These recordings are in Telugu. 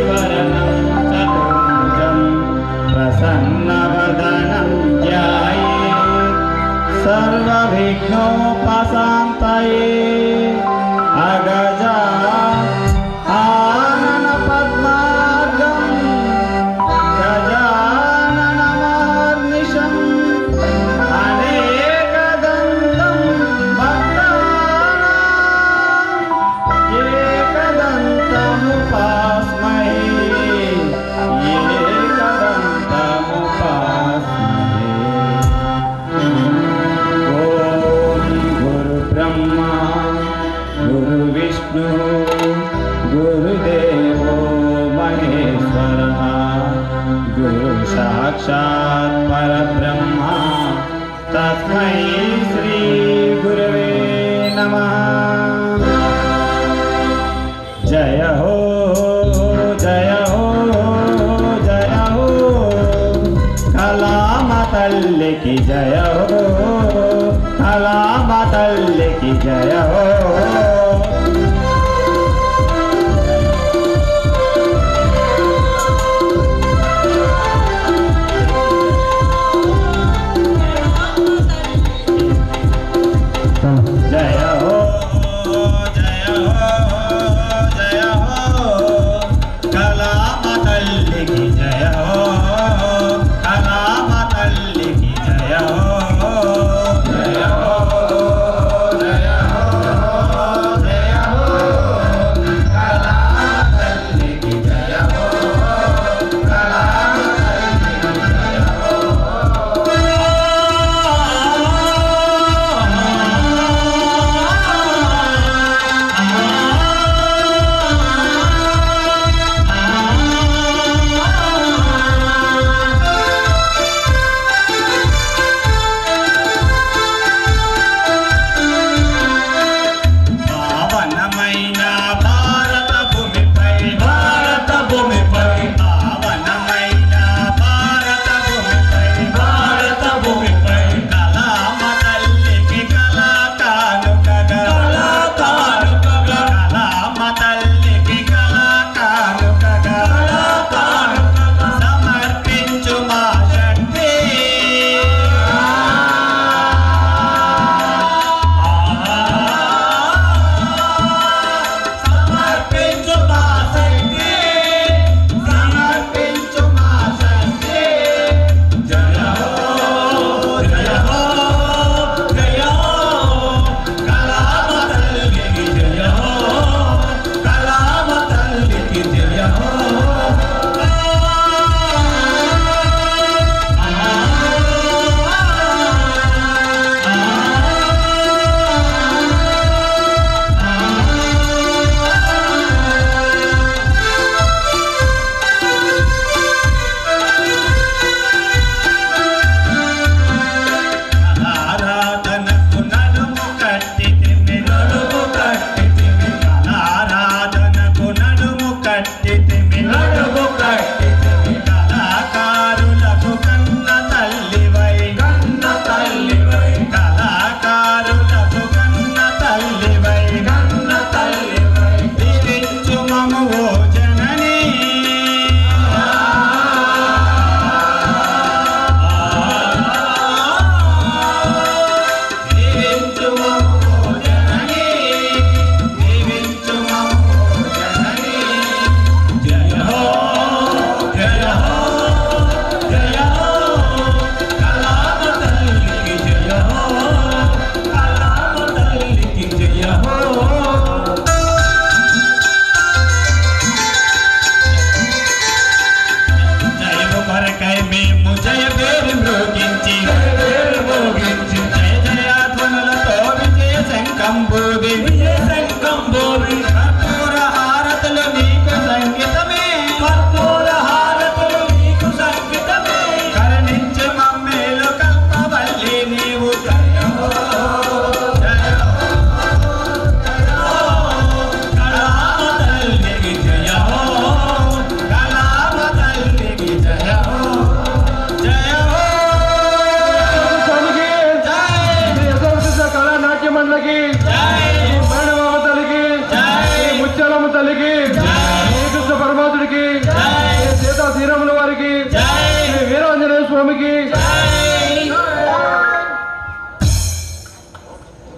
वरदं चतुर्भुजं प्रसन्नवदनं ध्यायेत् सर्वविघ्नोपशान्तये अगजा आनन पद्मार्गं गजाननमहर्निशम् अनेकदन्तं भक्तानां एकदन्तमुपास्महे गुरुब्रह्मा गुरुविष्णु गुरुदेवो महेश्वरः गुरु साक्षात् परब्रह्मा तस्मै श्री गुरवे नमः। जय हो जय हो जय हो कलामतल्ली की जय हो कलामतल्ली की जय हो। जय हो जय हो जय हो कलामतल्ली की जय हो कलामतल्ली की जय हो। जय हो जय हो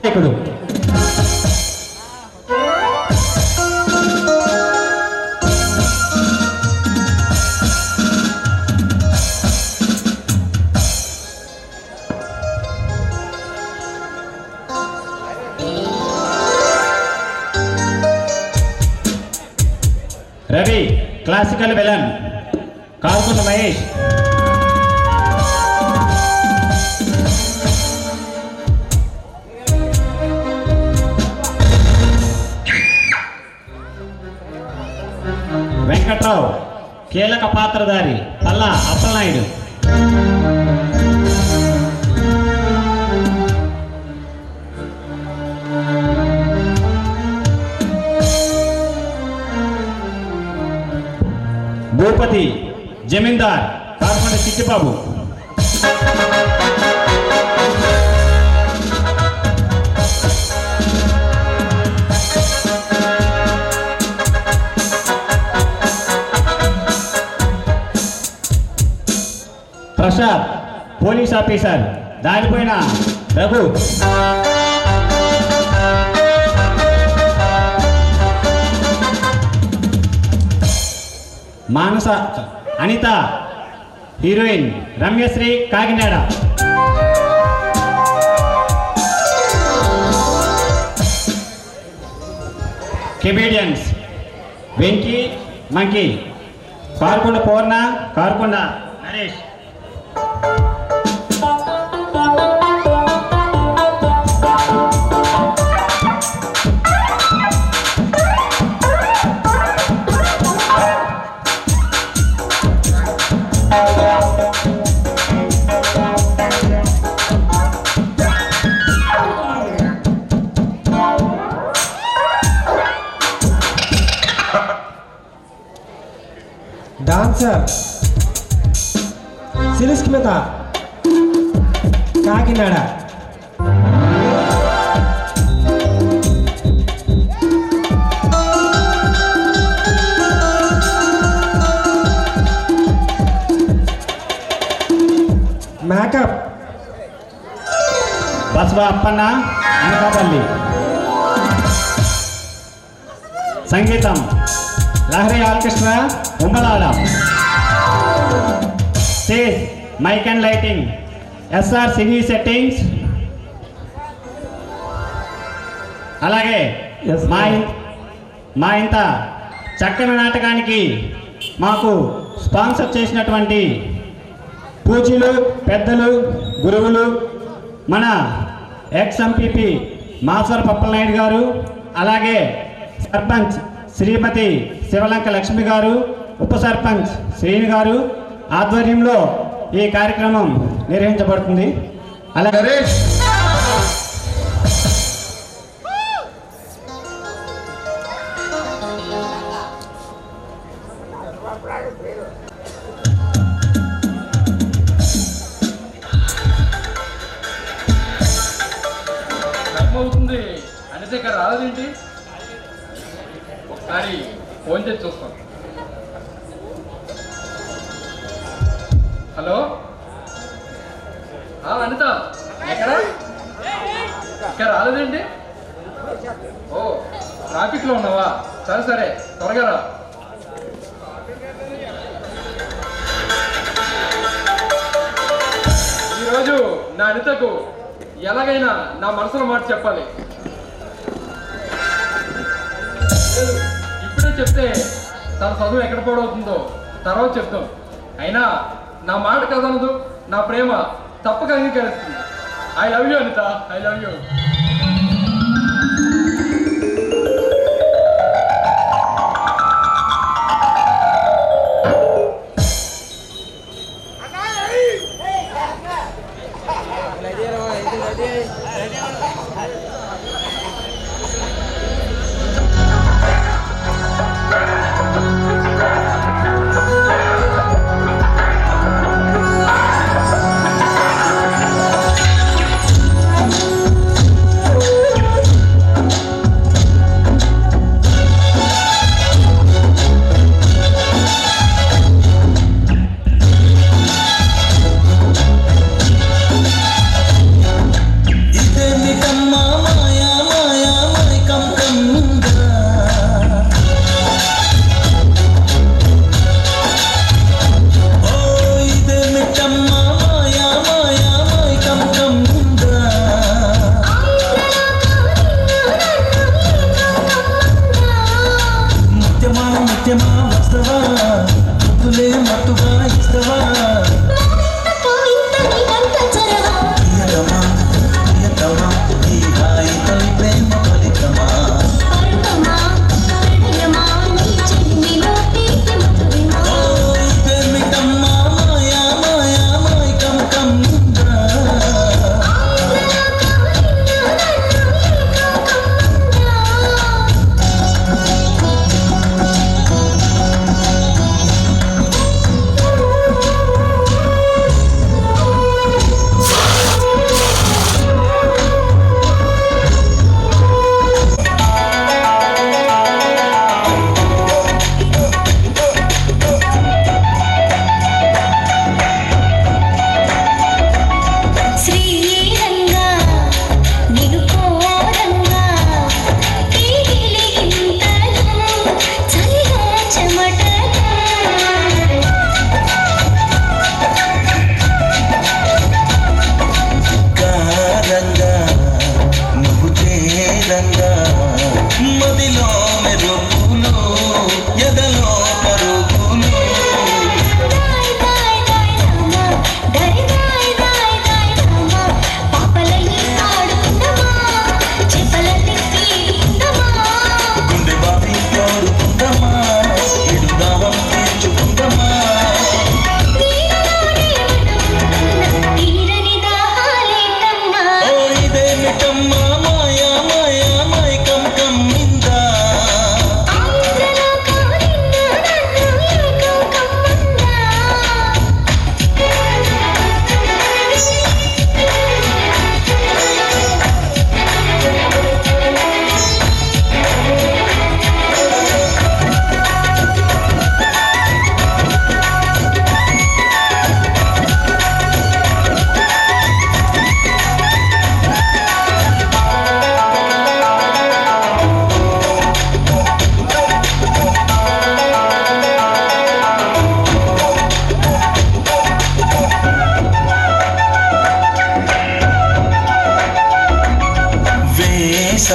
నాయకుడు రవి క్లాసికల్ విలన్ కాల్కొండ మహేష్, వెంకట్రావు కీలక పాత్రధారి పల్లా అప్పలనాయుడు, భూపతి జమీందార్ కాల్కొండ చిట్టిబాబు, ప్రసాద్ పోలీస్ ఆఫీసర్ దానిపోయిన Raghu, Manasa Anitha heroine, Ramyasri Kakinada, comedians Venky monkey, Karukonda Purna, Karukonda Naresh, dancer Silismitha Kakinada, makeup Basava Appanna Anakapalli, సంగీతం Lahari orchestra Ummalada, stage mic and lighting SR cine settings, అలాగే మా ఇంత చక్కని నాటకానికి మాకు స్పాన్సర్ చేసినటువంటి పూజలు పెద్దలు గురువులు మన ఎక్స్ ఎంపీపీ మాసర్ పప్పలనాయుడు గారు, అలాగే సర్పంచ్ శ్రీమతి శివలంక లక్ష్మి గారు, ఉప సర్పంచ్ శ్రీని గారు ఆధ్వర్యంలో ఈ కార్యక్రమం నిర్వహించబడుతుంది. అలాగే అవుతుంది అంటే ఇక్కడ రాలేదేంటి? ఒకసారి ఫోన్ చేసి చూస్తాం. హలో అనిత ఎక్కడ? ఇక్కడ రాలేదేంటి? ఓ ట్రాఫిక్లో ఉన్నావా? సరే సరే త్వరగా రా. ఈరోజు నా అనితకు ఎలాగైనా నా మనసులో మాట చెప్పాలి. ఇప్పుడే చెప్తే తన చదువు ఎక్కడ పాడవుతుందో తర్వాత చెప్తాం. అయినా నా మాట కదనదు, నా ప్రేమ తప్పక అంగీకరిస్తుంది. I love you Anitha, I love you.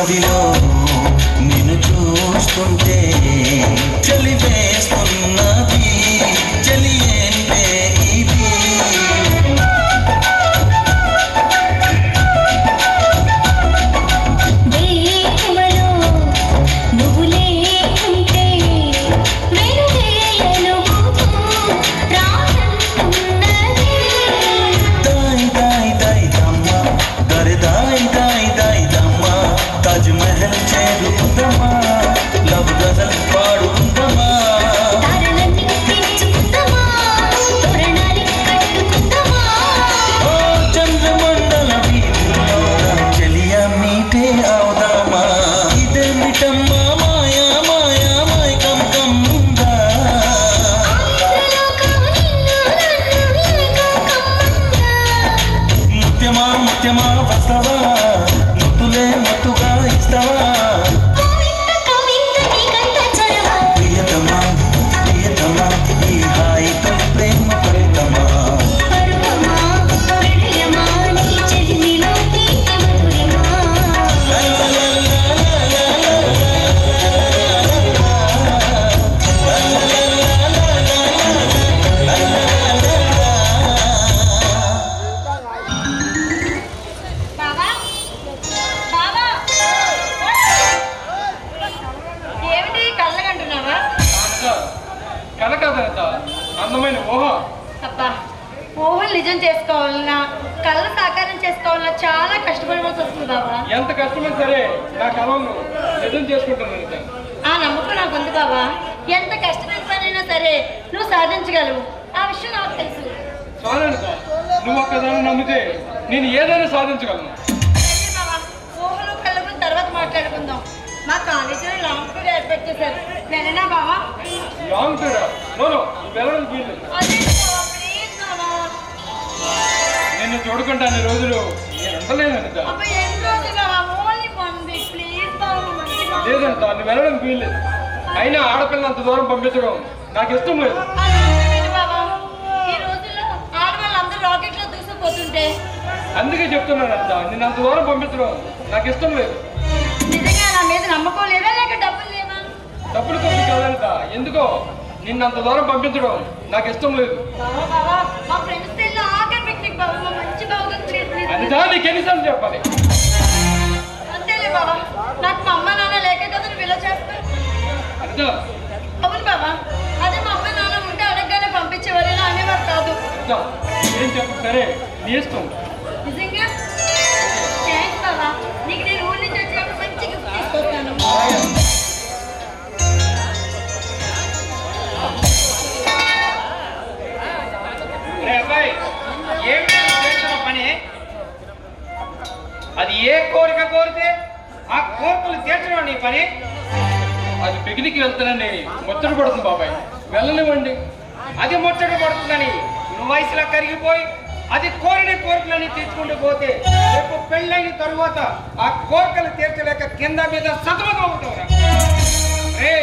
అడవిలో నిన్ను చూస్తుంటే చలి వేస్తున్నది చలి ఏంటే ఇది తాజ్మహల్ చేరుకుందమా లవ్ గజల్ పాడుకుందమా చంద్రమండల వీధిలో చెలియా మీటే అవుదామా ఇదే మిటమ్మా మాయా మాయా మైకం కమ్ముందా ముత్యమా ముత్యమా వస్తవా ముత్తులే మత్తుగా ఇస్తావా ప్రియతమా ప్రియతమా ఈ హాయితో ప్రేమ ప్రేతమా కల కాదంత అందమైన ఊహ. అబ్బా, ఊహలు నిజం చేసుకోవాలన్నా కళ్ళ సాకారం చేసుకోవాలన్నా చాలా కష్టపడవలసి వస్తుంది బాబా. ఎంత కష్టమైనా సరే నా కళను నిజం చేసుకుంటాను. ఆ నమ్మకం నాకు ఉంది బాబా. ఎంత కష్టమైన పనైనా సరే నువ్వు సాధించగలవు. ఆ విషయం నాకు తెలుసు. చాలనుక నువ్వు ఒక్కదాన్ని నమ్మితే నేను ఏదైనా సాధించగలను. బాబా, ఊహలు కళ్ళకు తర్వాత మాట్లాడుకుందాం. మా కాలేజీలో లాంగ్ టూర్ ఏర్పాటు చేశారు. వెళ్ళనా బాబా? లాంగ్ టూరా? నో వెళ్ళడం వీలు. అదే బాబా, ప్లీజ్ బాబా. నిన్ను చూడకుండా అన్ని రోజులు నేను ఉండలేను అనిత. అబ్బా, ఎన్ని రోజులు ఓన్లీ 1 వీక్ ప్లీజ్ బాబా. మంచి బాబా. లేదంట, నువ్వు వెళ్ళడం వీల్లేదు. అయినా ఆడపిల్ల అంత దూరం పంపించడం నాకు ఇష్టం లేదు. అది బాబా, ఈ రోజుల్లో ఆడవాళ్ళందరూ రాకెట్లో దూసుకుపోతుంటే అందుకే చెప్తున్నానంట, నిన్ను అంత దూరం పంపించడం నాకు ఇష్టం లేదు. నిజంగా నా మీద నమ్మకం లేదా లేక డబ్బులు లేవా? డబ్బులు ఖర్చు కాదంట, ఎందుకో నిన్ను అంత దూరం పంపించడం నాకు ఇష్టం లేదు. బాబా బాబా, మా ఫ్రెండ్స్ తెల్ల ఆఖరి పిక్నిక్ బాబా, మా మంచి బాగా అనిత, నీకు ఎన్నిసార్లు చెప్పాలి? అంతేలే బాబా, నాకు మా అమ్మ నాన్న లేక కదా నువ్వు ఇలా చేస్తా. అనిత, అవును బాబా, అదే మా అమ్మ నాన్న ఉంటే అడగగానే పంపించేవారు, ఇలా అనేవారు కాదు. అనిత, ఏం చెప్పు, సరే నీ ఇష్టం. నిజంగా థ్యాంక్స్ బాబా. నీకు నేను ఊరి నుంచి వచ్చినప్పుడు మంచి గిఫ్ట్ తీసుకొస్తాను. అబ్బాయి, ఏమిటి చేస్తున్న పని? అది ఏ కోరిక కోరితే ఆ కోరికలు తీర్చడం నీ పని. అది పిక్నిక్ వెళ్తానని ముచ్చట పడుతుంది బాబాయ్, వెళ్ళనివ్వండి. అది ముచ్చట పడుతుందని నువ్వు వయసులో కరిగిపోయి అది కోరిన కోరికలని తీర్చుకుంటూ పోతే రేపు పెళ్ళైన తరువాత ఆ కోరికలు తీర్చలేక కింద మీద సతమతం అవుతావురా. రే,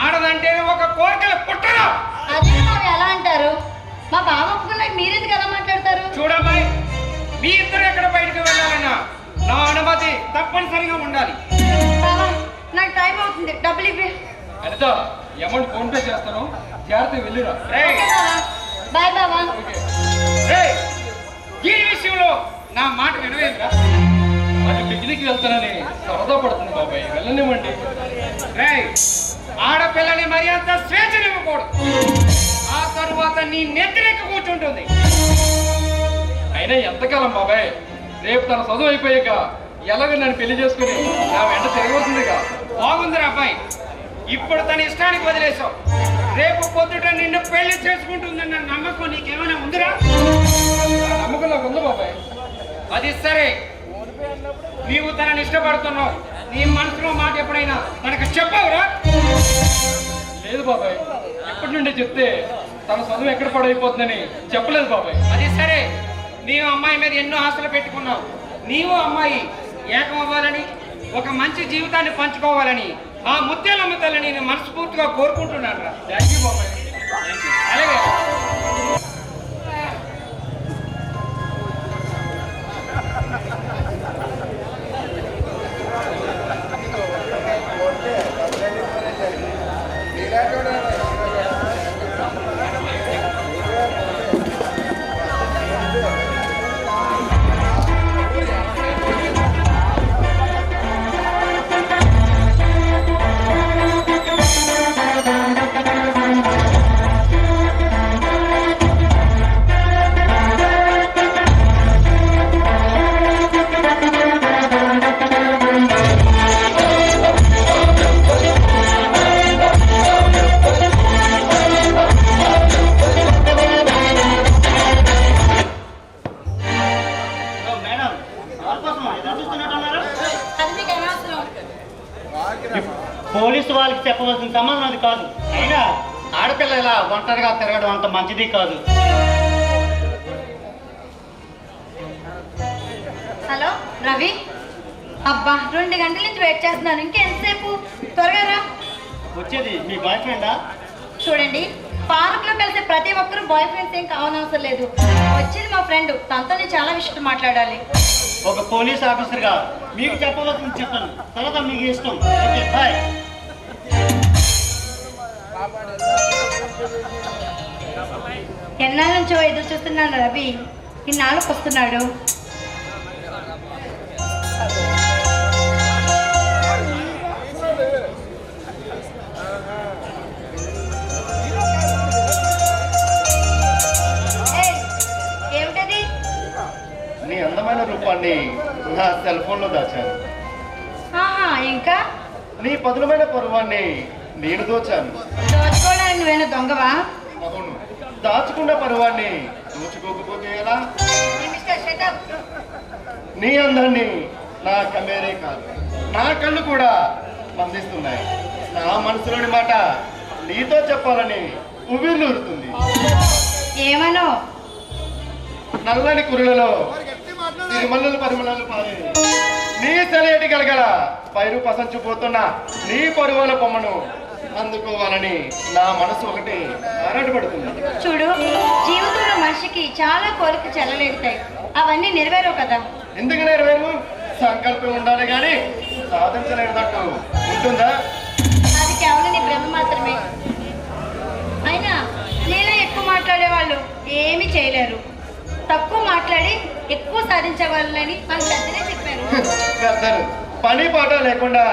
ఆడదంటే ఒక కోరికలు పుట్టరా? అదే బాబు, ఎలా అంటారు? మా బావ ఒప్పుకున్నాక మీరెందుకు ఎలా మాట్లాడతారు? చూడమ్మాయి, మీ ఇద్దరు ఎక్కడ బయటకు వెళ్ళాలన్నా నా అనుమతి తప్పనిసరిగా ఉండాలి. బావా, నాకు టైం అవుతుంది, డబ్బులు ఇవ్వి. అనిత, అమౌంట్ ఫోన్ పే చేస్తాను, జాగ్రత్తగా వెళ్ళిరా. ఓకే బావా, బాయ్ బావా. రేయ్, ఈ విషయంలో నా మాట వినవేంద్రా? అది పిక్నిక్ వెళ్తానని సరదా పడుతుంది బాబాయ్, వెళ్ళనివ్వండి. రేయ్, ఆడపిల్లని మరి అంత స్వేచ్ఛనివ్వకూడదు. ఆ తరువాత నీ నెత్తినెక్క కూర్చుంటుంది. అయినా ఎంతకాలం బాబాయ్, రేపు తన చదువు అయిపోయాక ఎలాగ నన్ను పెళ్లి చేసుకుని నా వెంట తిరగవలసిందిగా. బాగుందిరా అబ్బాయి, ఇప్పుడు తన ఇష్టానికి వదిలేసావు. రేపు పొద్దుట నిన్ను పెళ్లి చేసుకుంటుందన్న నమ్మకం నీకేమైనా ఉందిరా? ఆ నమ్మకం నాకు ఉంది బాబాయ్. అది సరే, నీవు తనని ఇష్టపడుతున్నావు. నీ మనసులో మాట ఎప్పుడైనా తనకు చెప్పావురా? లేదు బాబాయ్, ఎప్పటి నుండి చెప్తే తన చదువు ఎక్కడ పడైపోతుందని చెప్పలేదు బాబాయ్. అది సరే, నీవు అమ్మాయి మీద ఎన్నో ఆశలు పెట్టుకున్నావు. నీవు అమ్మాయి ఏకం అవ్వాలని, ఒక మంచి జీవితాన్ని పంచుకోవాలని ఆ ముత్యాలమ్మ తల్లిని నేను మనస్ఫూర్తిగా కోరుకుంటున్నాను రా. థ్యాంక్ యూ బాబాయ్. అలాగే. చెప్పవలసిన సంబంధం అది కాదు. అయినా ఆడపిల్ల ఇలా ఒంటరిగా తిరగడం అంత మంచిది కాదు. హలో రవి, అబ్బా 2 గంటల నుంచి వెయిట్ చేస్తున్నాను. ఇంకెంతసేపు? త్వరగా రా. వచ్చేది మీ బాయ్ ఫ్రెండా? చూడండి, పార్క్ లో కలిసే ప్రతి ఒక్కరు బాయ్ ఫ్రెండ్స్ ఏం కావనవసరం లేదు. వచ్చింది మా ఫ్రెండ్, తనతో నేను చాలా విషయం మాట్లాడాలి. ఒక పోలీస్ ఆఫీసర్గా మీకు చెప్పవలసింది చెప్పాను, తర్వాత మీకు ఇష్టం. Okay bye. ఎన్నాళ్ళ నుంచో ఎదురు చూస్తున్నాను రవి, ఇన్నాళ్ళకి వస్తున్నాడు. ఏయ్, ఏమిటది? నీ అందమైన రూపాన్ని నా సెల్ ఫోన్లో దాచాను. ఆహా, ఇంకా నీ పదులమైన పరువాన్ని నేను దోచాను. దోచుకోవడానికి నువ్వేనా దొంగవా? అవును, దాచుకున్న పరువాన్ని దోచుకోకపోతే ఎలా? ఏ మిస్టర్ షటప్. నీ అందాన్ని నా కమేరే కాదు, నా కళ్ళు కూడా స్పందిస్తున్నాయి. నా మనసులోని మాట నీతో చెప్పాలని ఉవ్విళ్ళూరుతుంది. ఏమనో? నల్లని కురులలో తిరుమలలు పరిమళలు పారే నీ సెలయేటి గలగల పైరు పసంచిపోతున్న నీ పరువాల బొమ్మను అందుకోవాలని నా మనసు ఒకటి ఆరాటపడుతుంది. చూడు, జీవితంలో మనిషికి చాలా కోరిక చెల్లలేగుతాయి. అవన్నీ నెరవేరవు కదా. ఎందుకు నెరవేరు? సంకల్పం ఉండాలి కానీ సాధించలేదట్టు ఉంటుందా? అది కేవలం నీ భ్రమ మాత్రమే. అయినా నీలా ఎక్కువ మాట్లాడేవాళ్ళు ఏమీ చేయలేరు. తక్కువ మాట్లాడి ఎక్కువ సాధించే వాళ్ళని మన పెద్దలే చెప్పారు. పెద్దలు పని పాట లేకుండా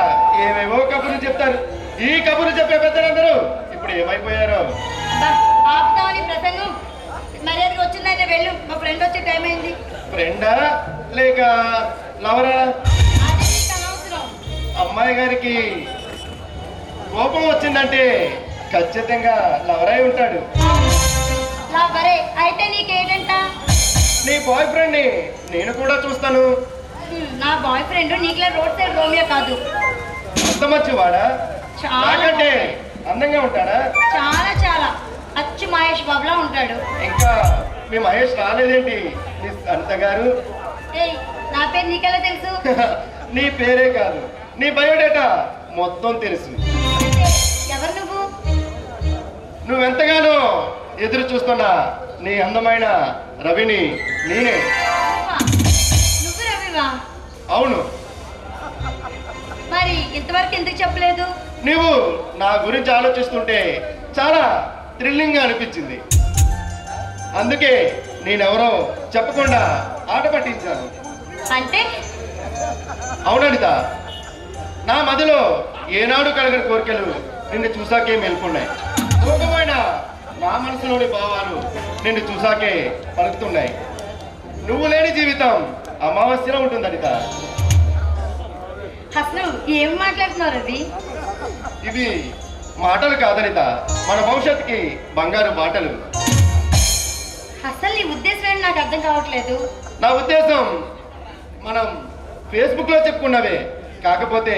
ఏవేవో కబుర్లు చెప్తారు. ఈ కబుర్లు చెప్పే పెద్దలందరూ ఇప్పుడు ఏమైపోయారో. ఆపుతామని ప్రసంగం మర్యాదగా వచ్చిందని వెళ్ళు. మా ఫ్రెండ్ వచ్చే టైం అయింది. ఫ్రెండా లేక లవరా? అది నీకు అనవసరం. అమ్మాయి గారికి కోపం వచ్చిందంటే ఖచ్చితంగా లవరై ఉంటాడు. వరే అయితే నీకేంటంట? నీ బాయ్ ఫ్రెండ్ ని నేను కూడా చూస్తాను. నా బాయ్ ఫ్రెండ్ నీకులా రోడ్ సైడ్ రోమియో కాదు. అంత మంచివాడా? చాలా నాకంటే అందంగా ఉంటాడా? చాలా చాలా అచ్చు మహేష్ బాబులా ఉంటాడు. ఇంకా మీ మహేష్ రాలేదేంటి నీ అంత గారు? ఏయ్, నా పేరు నీకెలా తెలుసు? నీ పేరే కాదు, నీ బయోడేటా మొత్తం తెలుసు. అంటే ఎవరు నువ్వు? నువ్వెంతగానో ఎదురు చూస్తున్నా నీ అందమైన రవిని నేనే. నువ్వు రవివా? అవును. మరి ఇంతవరకు ఎందుకు చెప్పలేదు? నువ్వు నా గురించి ఆలోచిస్తుంటే చాలా థ్రిల్లింగ్ గా అనిపించింది. అందుకే నేనెవరో చెప్పకుండా ఆట పట్టించాను. అంటే అవుననిత, నా మదిలో ఏనాడు కలగని కోరికలు నిన్ను చూసాకే మేల్కొన్నాయి. సుఖమైన నా మనసులోని భావాలు నిన్ను చూసాకే పలుకుతున్నాయి. నువ్వు లేని జీవితం అమావాస్యలో ఉంటుంది అనిత. అసలు ఏం మాట్లాడుతున్నారు రవి? ఇవి మాటలు కాదనిత, మన భవిష్యత్తుకి బంగారు బాటలు. అసలు నీ ఉద్దేశం ఏంటి నాకు అర్థం కావట్లేదు. నా ఉద్దేశం మనం ఫేస్బుక్ లో చెప్పుకున్నవే, కాకపోతే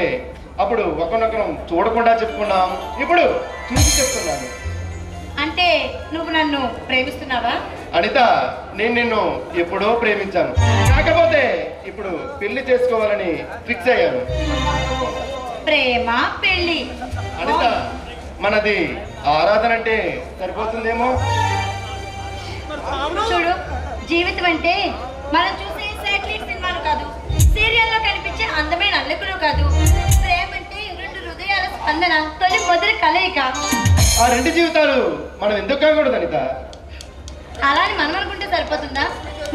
అప్పుడు ఒకరినొకరం చూడకుండా చెప్పుకున్నాం, ఇప్పుడు చూసి చెప్తున్నాను. అంటే నువ్వు నన్ను ప్రేమిస్తున్నావా? అనిత, నేను నిన్ను ఎప్పుడో ప్రేమించాను, కాకపోతే ఇప్పుడు పెళ్లి చేసుకోవాలని ఫిక్స్ అయ్యాను. ప్రేమ పెళ్లి అనిత, మనది ఆరాధన అంటే సరిపోతుందేమో. చూడు, జీవితం అంటే మనం చూసే శాటిలైట్ సినిమాలు కాదు, సీరియల్లో కనిపించే అందమైన అల్లకులు కాదు. ప్రేమ అంటే 2 హృదయాల స్పందన, తొలి మొదటి కలయిక. ఆ 2 జీవితాలు మనం ఎందుకు కాకూడదు అనిత? అలాని మనం అనుకుంటే సరిపోతుందా?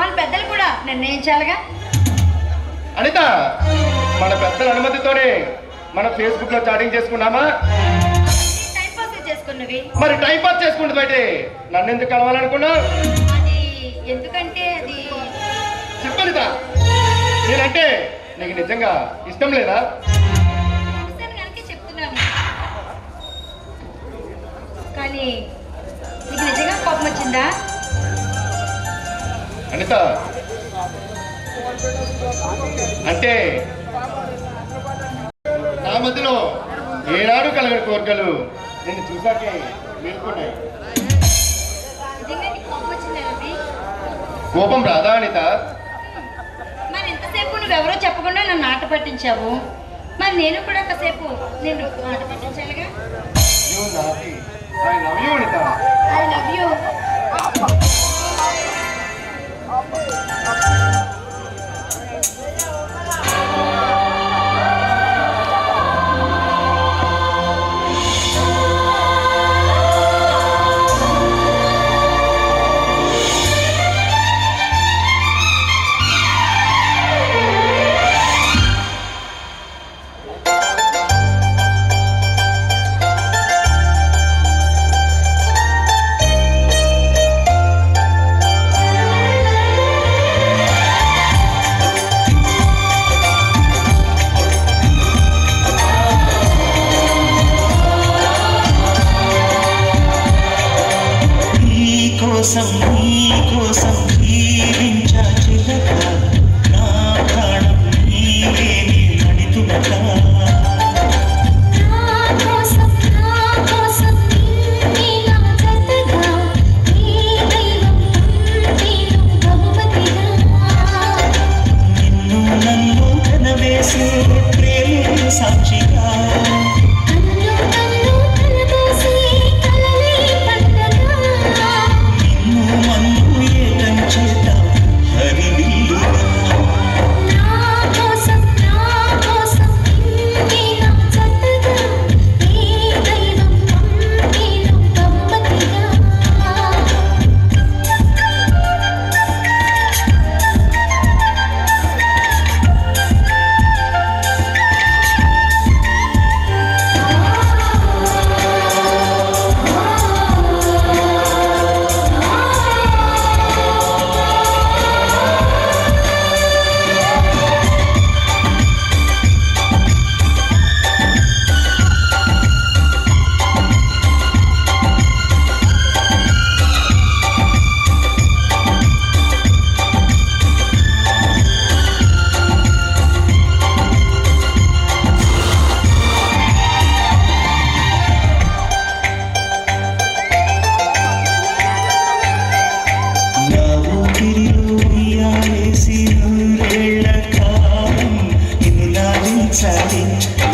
మన పెద్దలు కూడా నిర్ణయించాలిగా. అనిత, మన పెద్దల అనుమతితోనే మనం ఫేస్బుక్ లో చాటింగ్ చేసుకున్నామా? టైం పాస్ చేసుకున్నవి. మరి టైం పాస్ చేసుకుంటుంది బయటే నన్ను ఎందుకు కలవాలనుకున్నా? అది ఎందుకంటే అది చెప్పనిత, నేనంటే నీకు నిజంగా ఇష్టం లేదా? చూసాను కనుక చెప్తున్నాను. కానీ నీకు నిజంగా కోపం వచ్చిందా? అనిత, అంటే నా మధ్యలో ఏనాడు కలగని కోరికలు నేను చూసాకే మేల్కొన్నాయి. నిజంగా నీకు కోపం వచ్చిందా రవి? కోపం రాదా అనిత? మరి ఇంతసేపు నువ్వెవరో చెప్పకుండా నన్ను ఆట పట్టించావు, మరి నేను కూడా కాసేపు నేను ఆట పట్టించాలిగా. I love you Anitha. I love you. నీకోసం జీవించా చిలక, నా ప్రాణం నీవేని నడితునక. నిన్ను నన్ను కనవేసే ప్రేమ సాక్షిగా,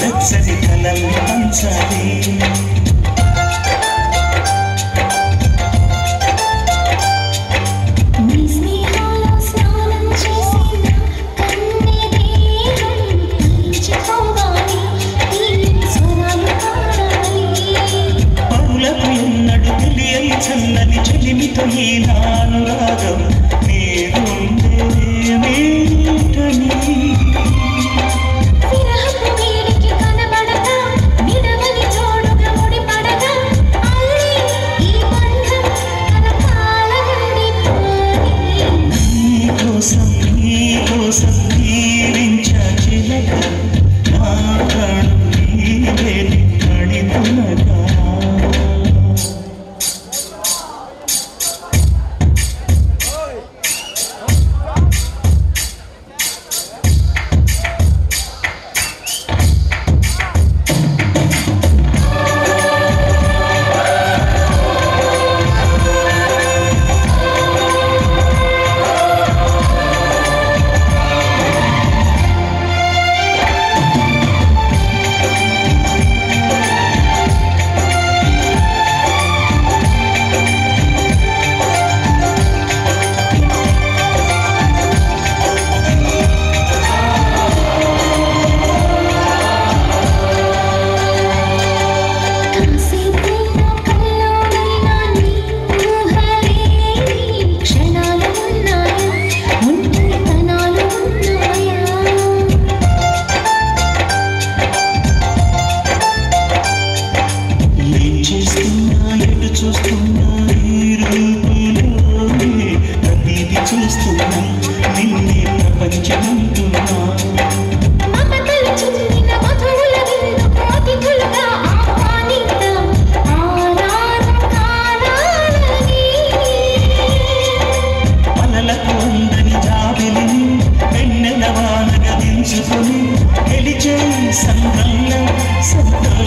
నచ్చని కలం పంచాలి. పరులకు ఎన్నడు తెలియని చల్లని చెలిమితో ఈ నానురాగం నీకోసం జీవించా చిలక, నా ప్రాణం నీవేని నడితునక.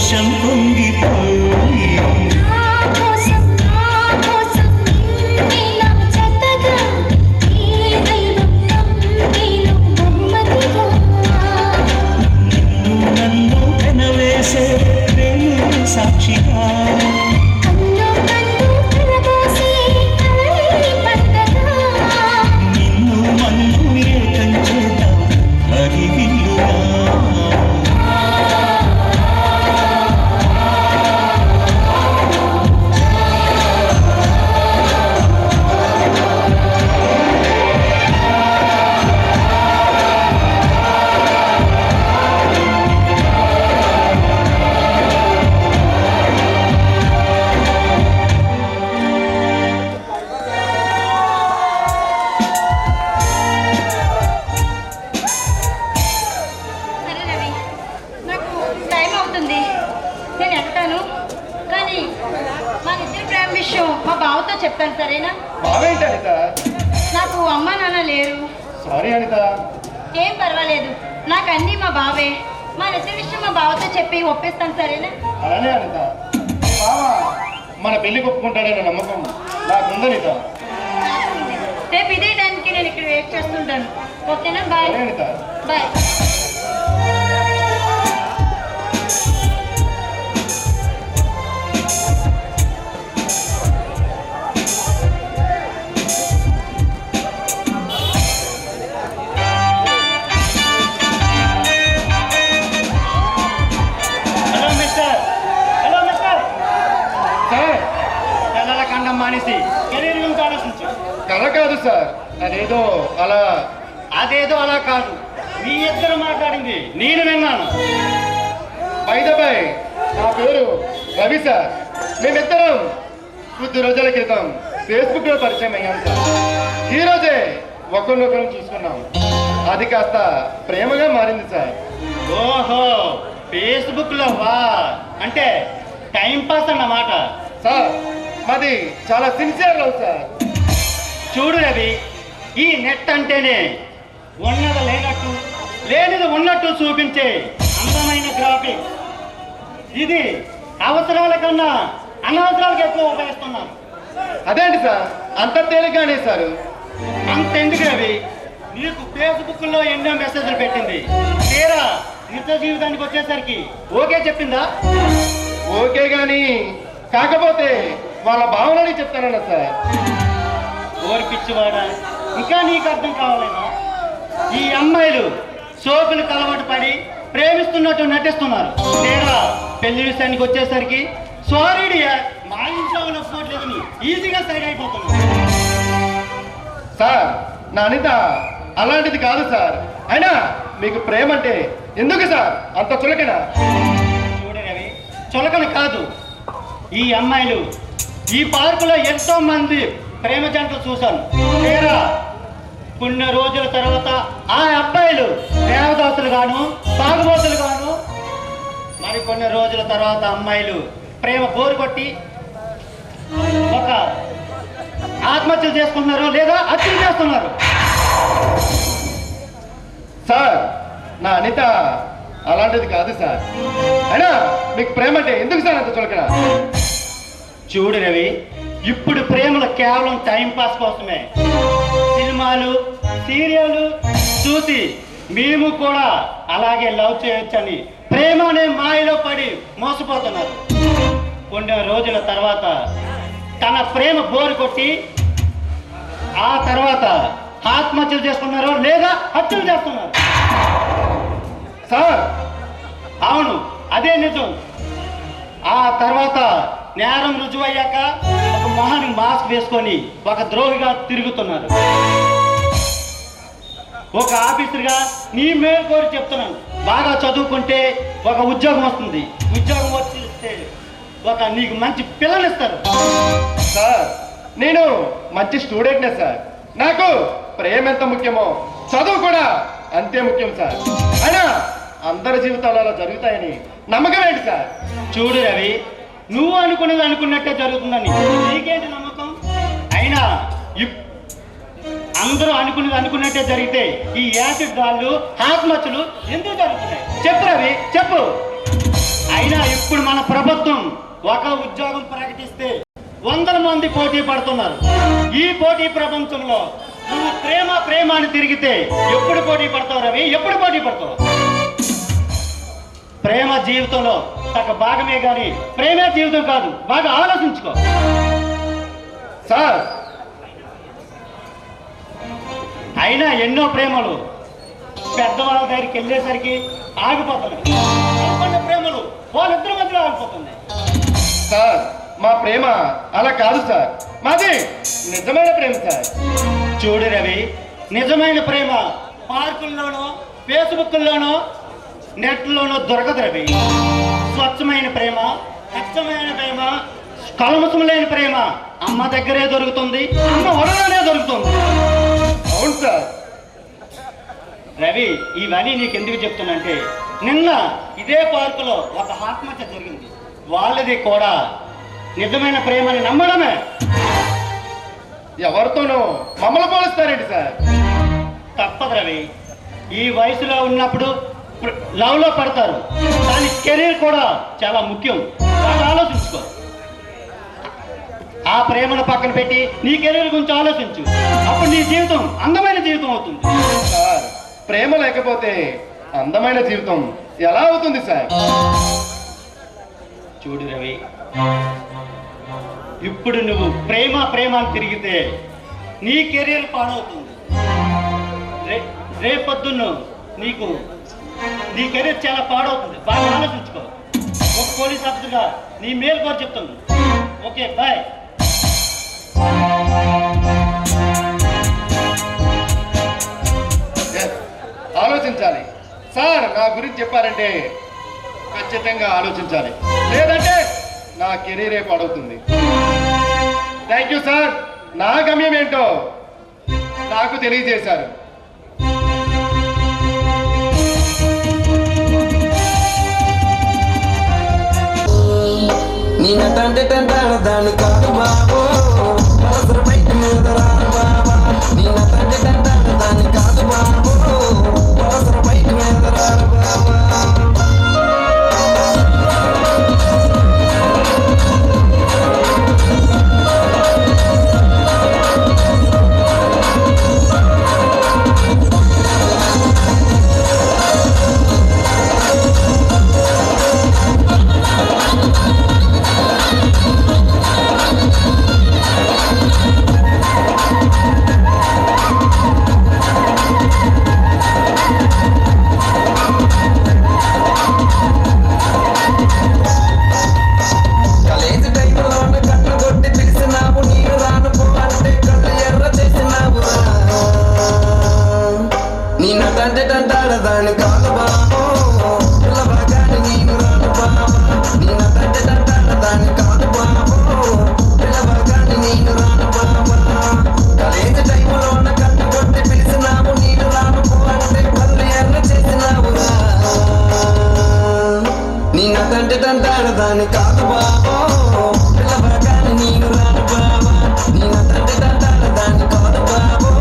రోషం పొంగిపోయి నన్ను పెనవేసే ప్రేమ సాక్షిగా నిన్ను మన్ను ఏకం చేద్దాం హరివిల్లుగా సరే రవి, నాకు టైం అవుతుంది, నేను వెళ్తాను. కానీ మా ఇద్దరి ప్రేమ విషయం మా బావతో చెప్తాను, సరేనా? బావేంటి అనిత? నాకు అమ్మ నాన్న లేరు. సారీ అనిత. ఏం పర్వాలేదు, నాకు అన్నీ మా బావే. మా ఇద్దరి విషయం మా బావతో చెప్పి ఒప్పిస్తాను, సరేనా? అలానే అనిత. బావ మన పెళ్లి ఒప్పుకుంటాడనే నమ్మకం నాకుందనిత. రేపు ఇదే టైంకి నేను ఇక్కడ వెయిట్ చేస్తుంటాను, ఓకేనా? బాయ్ సరే Anitha. Bye. Hello mister, hello mister. Sir పిల్లల కండం మానేసి కెరీర్ గురించి ఆలోచించు. కల కాదు సార్, అదేదో అలా. అదేదో అలా కాదు, మీ ఇద్దరు మాట్లాడింది నేను విన్నాను. బై నా పేరు రవి సార్. మేమిద్దరం కొద్ది రోజుల క్రితం ఫేస్బుక్ లో పరిచయం అయ్యాం సార్. ఈ రోజే ఒకరినొకరు చూసుకున్నాం, అది కాస్త ప్రేమగా మారింది సార్. ఓహో, ఫేస్బుక్ లో వా అంటే టైం పాస్ అన్నమాట. సార్ మాది చాలా సిన్సియర్ లవ్ సార్. చూడు రవి, ఈ నెట్ అంటేనే ఉన్నది లేనట్టు లేనిది ఉన్నట్టు చూపించే అందమైన గ్రాఫిక్. ఇది అవసరాల కన్నా అనవసరాలకు ఎక్కువ ఉపయోగిస్తున్నాను. అదేంటి సార్ అంత తేలిగ్గానే సార్? అంతెందుకు రవి, నీకు ఫేస్బుక్ లో ఎన్నో మెసేజ్లు పెట్టింది, తీరా నిజ జీవితానికి వచ్చేసరికి ఓకే చెప్పిందా? ఓకే గాని కాకపోతే వాళ్ళ భావనని చెప్తానన్నా సార్. ఓరి పిచ్చివాడా, ఇంకా నీకు అర్థం కావాలేనా? ఈ అమ్మాయిలు సోకులకు అలవాటు పడి ప్రేమిస్తున్నట్టు నటిస్తున్నారు, తీరా పెళ్లి విషయానికి వచ్చేసరికి సారీ డియర్, మా ఇంట్లో ఉన్న ఫోటోలని ఈజీగా సైడ్ అయిపోతున్నారు. సార్ నా అనిత అలాంటిది కాదు సార్. అయినా మీకు ప్రేమ అంటే ఎందుకు సార్ అంత చులకనా? చూడు రవి, చులకన కాదు, ఈ అమ్మాయిలు ఈ పార్కులో ఎంతో మంది ప్రేమ జంటలు చూశాను, తీరా కొన్ని రోజుల తర్వాత ఆ అబ్బాయిలు దేవదాసులు గాను తాగుబోతులు గాను, మరి కొన్ని రోజుల తర్వాత అమ్మాయిలు ప్రేమ బోరు కొట్టి ఒక ఆత్మహత్యలు చేసుకుంటున్నారు లేదా హత్యలు చేస్తున్నారు. సార్ నా అనిత అలాంటిది కాదు సార్. అయినా మీకు ప్రేమ అంటే ఎందుకు సార్ అంత చులకనా? చూడు రవి, ఇప్పుడు ప్రేమలు కేవలం టైం పాస్ కోసమే. సినిమాలు సీరియల్ చూసి మేము కూడా అలాగే లవ్ చేయొచ్చని ప్రేమ అనే మాయలో పడి మోసపోతున్నారు. కొన్ని రోజుల తర్వాత తన ప్రేమ బోరు కొట్టి ఆ తర్వాత ఆత్మహత్యలు చేస్తున్నారు లేదా హత్యలు చేస్తున్నారు. సార్ అవును, అదే నిజం. ఆ తర్వాత నేరం రుజువయ్యాక ఒక మొహానికి మాస్క్ వేసుకొని ఒక ద్రోహిగా తిరుగుతున్నారు. ఒక ఆఫీసర్గా నీ మేలు కోరి చెప్తున్నాను, బాగా చదువుకుంటే ఒక ఉద్యోగం వస్తుంది, ఉద్యోగం వచ్చిస్తే ఒక నీకు మంచి పిల్లలు ఇస్తారు. సార్ నేను మంచి స్టూడెంట్నే సార్. నాకు ప్రేమ ఎంత ముఖ్యమో చదువు కూడా అంతే ముఖ్యం సార్. అయినా అందరి జీవితాలు అలా జరుగుతాయని నమ్మకం ఏంటి సార్? చూడు రవి, నువ్వు అనుకున్నది అనుకున్నట్టే జరుగుతుందని నీకేంటి నమ్మకం? అయినా అందరూ అనుకున్నది అనుకున్నట్టే జరిగితే ఈ యాసిడ్ దాళ్ళు ఆత్మహత్యలు ఎందుకు జరుగుతున్నాయి? చెప్పు రవి, చెప్పు. అయినా ఇప్పుడు మన ప్రభుత్వం ఒక ఉద్యోగం ప్రకటిస్తే 100 మంది పోటీ పడుతున్నారు. ఈ పోటీ ప్రపంచంలో నువ్వు ప్రేమ ప్రేమ అని తిరిగితే ఎప్పుడు పోటీ పడతావు రవి? ఎప్పుడు పోటీ పడతావు? ప్రేమ జీవితంలో తగ్గ భాగమే కానీ ప్రేమే జీవితం కాదు. బాగా ఆలోచించుకో సార్. అయినా ఎన్నో ప్రేమలు పెద్దవాళ్ళ దగ్గరికి వెళ్ళేసరికి ఆగిపోతుంది. సంపన్న ప్రేమలు వాళ్ళిద్దరి మధ్యలో ఆగిపోతుంది. సార్ మా ప్రేమ అలా కాదు సార్, మాది నిజమైన ప్రేమ సార్. చూడు రవి, నిజమైన ప్రేమ పార్కుల్లోనో ఫేస్బుక్లోనో నెట్లోనో దొరకదు రవి. స్వచ్ఛమైన ప్రేమ, స్వచ్ఛమైన ప్రేమ, కల్మషం లేని ప్రేమ అమ్మ దగ్గరే దొరుకుతుంది, అమ్మ ఒడలోనే దొరుకుతుంది. అవును సార్. రవి, ఇవన్నీ నీకు ఎందుకు చెప్తున్నంటే నిన్న ఇదే పార్కులో ఒక ఆత్మహత్య జరిగింది. వాళ్ళది కూడా నిజమైన ప్రేమని నమ్మడమే. ఎవరితోనో మమ్మల్ని పోలుస్తారేంటి సార్? తప్పదు రవి, ఈ వయసులో ఉన్నప్పుడు లవ్ లో పడతారు. దాని కెరీర్ కూడా చాలా ముఖ్యం. బాగా ఆలోచించుకో. ఆ ప్రేమను పక్కన పెట్టి నీ కెరీర్ గురించి ఆలోచించు. అప్పుడు నీ జీవితం అందమైన జీవితం అవుతుంది. సార్ ప్రేమ లేకపోతే అందమైన జీవితం ఎలా అవుతుంది సార్? చూడు రవి, ఇప్పుడు నువ్వు ప్రేమ ప్రేమ అని తిరిగితే నీ కెరీర్ పాడవుతుంది. రేపొద్దున్న నీకు నీ కెరీర్ చాలా పాడవుతుంది. బాగా ఆలోచించుకో. ఒక పోలీస్ ఆఫీసర్గా నీ మేలు కూడా చెప్తాను. Okay, bye. ఆలోచించాలి సార్. నా గురించి చెప్పారంటే ఖచ్చితంగా ఆలోచించాలి, లేదంటే నా కెరీరే పాడవుతుంది. Thank you sir. నా గమ్యం ఏంటో నాకు తెలియజేశారు. నేనంటే దాని కాదు బాబో, బయట మీద రాను బాబా. నేనంటే దాని కాదు బాబో, బయట మీద రాను బాబా. దాని కాదు బాబో, పిల్లవగాని నేను రాను బాబా. నేనంటే దాని కాదు బాబో, పిల్లవగాని నేను రాను బాబా. కాలేజీ టైంలో ఉన్న కట్టు కొట్టి పిలిచినావు, నేను రాను అంటే కళ్ళు ఎర్ర చేసినావురా. నేనంటే దాని కాదు బాబో, పిల్లవగాని నేను రాను బాబా. నేనంటే దాని కాదు బాబో,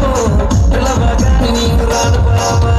పిల్లవగాని నేను రాను బాబా.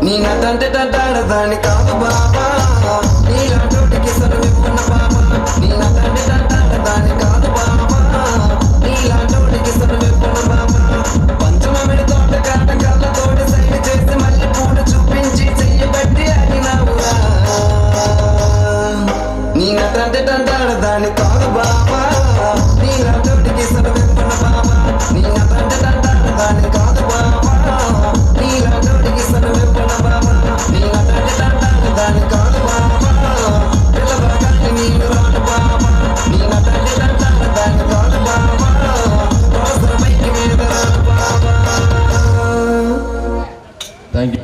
నేనంటే దాని కాదు బాబా, నీలాంటోటికి సరువివ్వన బాబా. నేనంటే దాని కాదు బాబా, నీలాంటోటికి సరువివ్వన బాబా. పంచమమిడి తోట కాట కళ్ళతోటి సైలు చేసి మళ్ళీ పూట చూపించి చెయ్యబట్టి ఆగినావురా. నేనంటే దాని కాదు బాబా, నీలాంటోటికి సరువివ్వన బాబా. నేనంటే దాని కాదు బాబా, నీలాంటోటికి సరువివ్వన బాబా. నేనంటే దాని కాదు థ్యాంక్ యూ.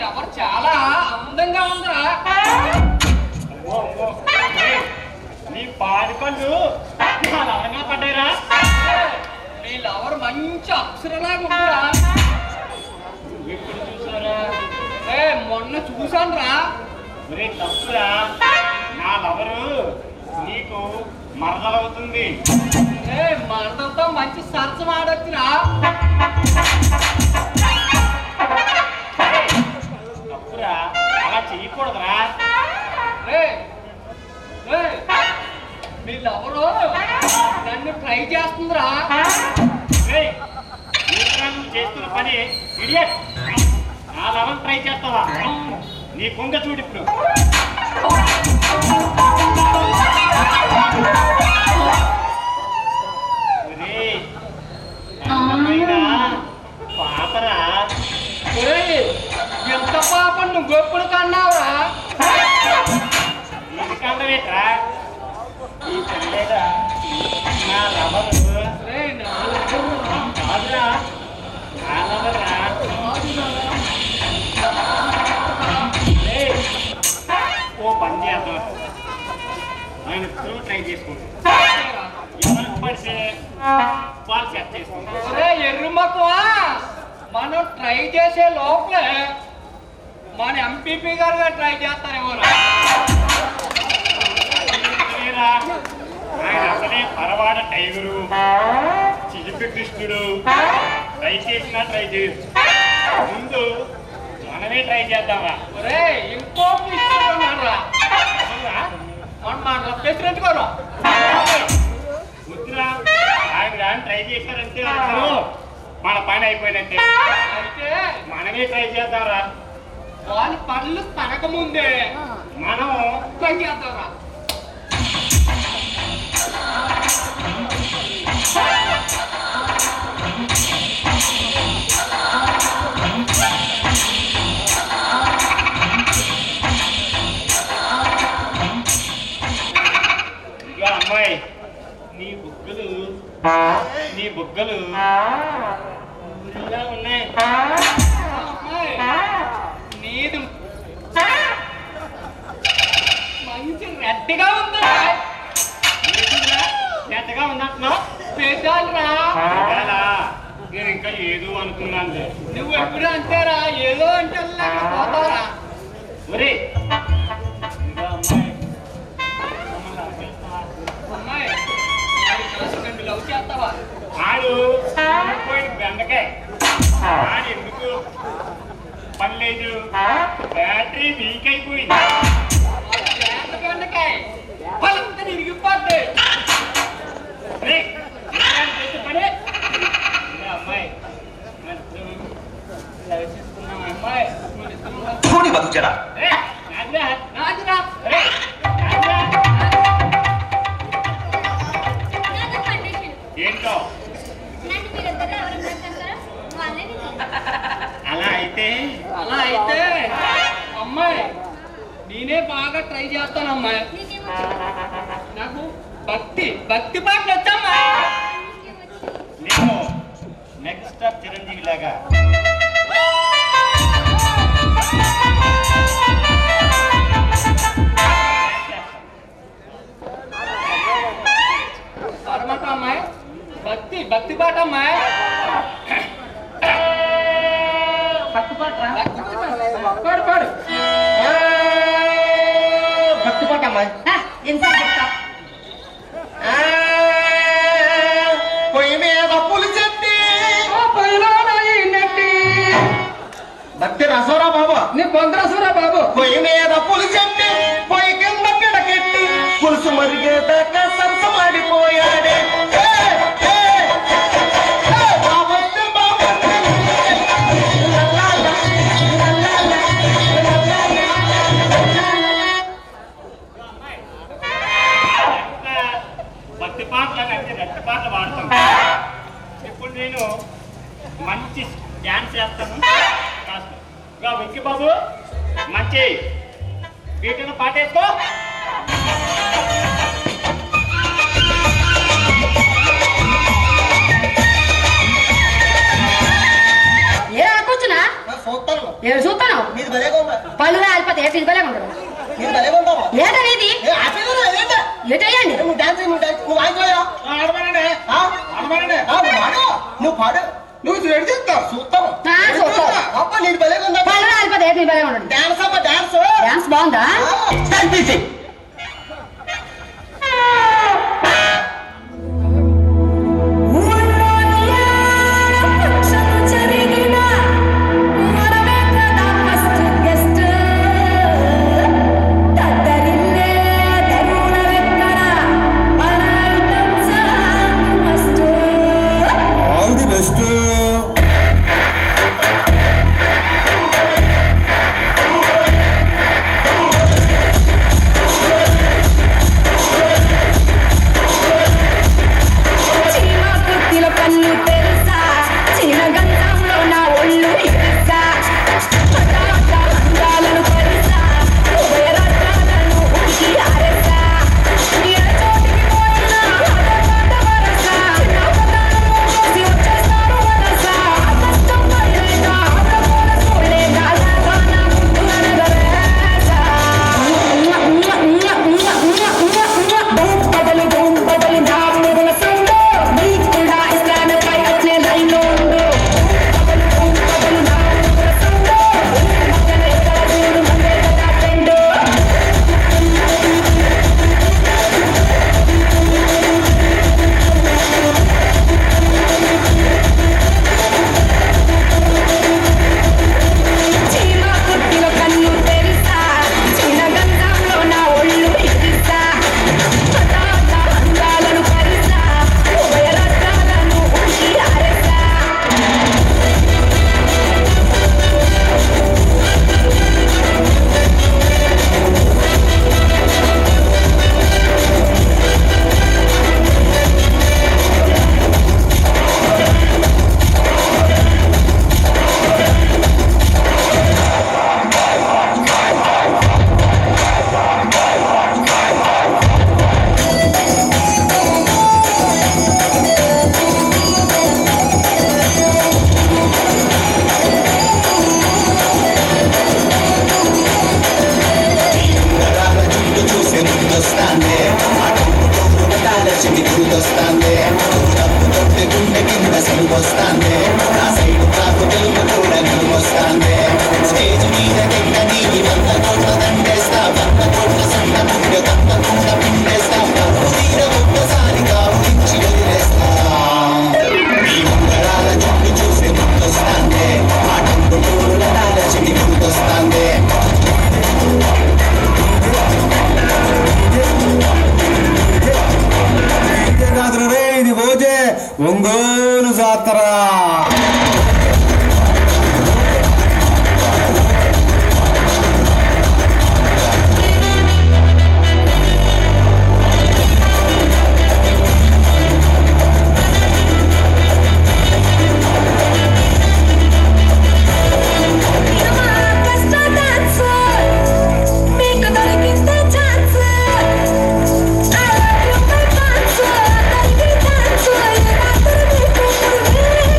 ఎవరు చాలా అందంగా ఉందా? నీ పాడిపండు అలంగా పడ్డాయిరా. వీళ్ళెవరు మంచి అక్షరలాగా ఉందా? ఎప్పుడు చూసారా? మొన్న చూసాను రా. ఒరే తప్పురా, నా లవరు నీకు మరదలవుతుంది. మరదలతో మంచి సరసం ఆడొచ్చురా. తప్పురా, అలా చెయ్యకూడదురా. వీళ్ళెవరు నన్ను ట్రై చేస్తుందిరా. నువ్వు చేస్తున్న పని ఇడియట్. నా లవర్ ట్రై చేస్తావా? నీ కొంగ చూడు ఇప్పుడు. పాపరా, ఎంత పాప నువ్వు ఎప్పుడు కన్నావురా? ఇది కన్నవేట్రా? ఈ పిల్లగా నా లవరు కాదురా, నా లవరా. ఓ పని చేద్దాం, ఆయన త్రూ ట్రై చేసుకోండి. ఎవరికి పడితే వాళ్ళు సెట్ చేసుకుంటారు. ఎర్రుమక్కువా, మనం ట్రై చేసే లోపలే మన ఎంపీపీ గారుగా ట్రై చేస్తారేమో. ఆయన అసలే పరవాడ టైగరు, చిలిపి కృష్ణుడు. ట్రై చేసినా ట్రై చేయొచ్చు. ముందు మనమే ట్రై చేద్దామా? ఇంకో రా, మన ప్రెసిడెంట్ గారు వద్దురా, ఆయన కానీ ట్రై చేశారంటే మన పని అయిపోయినట్టే. అయితే మనమే ట్రై చేద్దాంరా. వాళ్ళ పనులు తనకముందే మనం ట్రై చేద్దాంరా. ఇక అమ్మాయి, నీ బుగ్గలు ఊరిలా ఉన్నాయి. నీది మంచి రెడ్డిగా ఉందా? ఎంతగా ఉన్నట్టున్నావు? పెద్దాలురా. నేను ఇంకా ఏదో అనుకున్నాను. నువ్వు ఎప్పుడు అంతేరా, ఏదో అంటే పోతారా? ఒరే అమ్మాయి, లవ్ చేస్తావా? ఆడు పోయిన బెండకాయ, ఆడు ఎందుకు పని లేదు, బ్యాటరీ వీక్ అయిపోయింది. బెండకాయ పలంతా ఇరిగిపోద్ది. అమ్మాయి అమ్మాయి బతుకుచడా నాదిరా. ఏంటో అలా అయితే అమ్మాయి, నేనే బాగా ట్రై చేస్తాను అమ్మాయి. నాకు భక్తి పాటలు వచ్చమ్మా. నేను నెక్స్ట్ స్టార్ చిరంజీవి లాగా పరమాట అమ్మాయి, భక్తి పాట అమ్మాయి. భక్తి పాట పాడు. భక్తి పాట అమ్మాయి. పొయ్యి మీద పులిచెట్టి భక్తి రసోరా బాబు, నీ బొందరసురా బాబు. పొయ్యి మీద పులిచెట్టి పొయ్యి కింద పిడకెట్టి పులుసు మరిగేదాకా సరసమాడిపోయాడే భక్తి పాటలు అంటే భక్తి పాటలు పాడతాం. ఇప్పుడు నేను మంచి డ్యాన్స్ చేస్తాను. వెంకి బాబు మంచి వీటిని పాటేసుకో. ఏ కూర్చున్నా చూస్తాను పళ్ళు రాలిపోతే ఏ బలే ఉండదు ఏదనేది ఏటయ్యండి నువ్వు పాడు నువ్వు రెడీ చెప్తావు చూస్తావు పళ్ళు రాలిపోతే ఏ బలే ఉండదు డాన్స్ అమ్మా డాన్స్ డాన్స్ బాగుందా ఒంగోలు జాతర I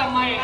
అమ్మాయి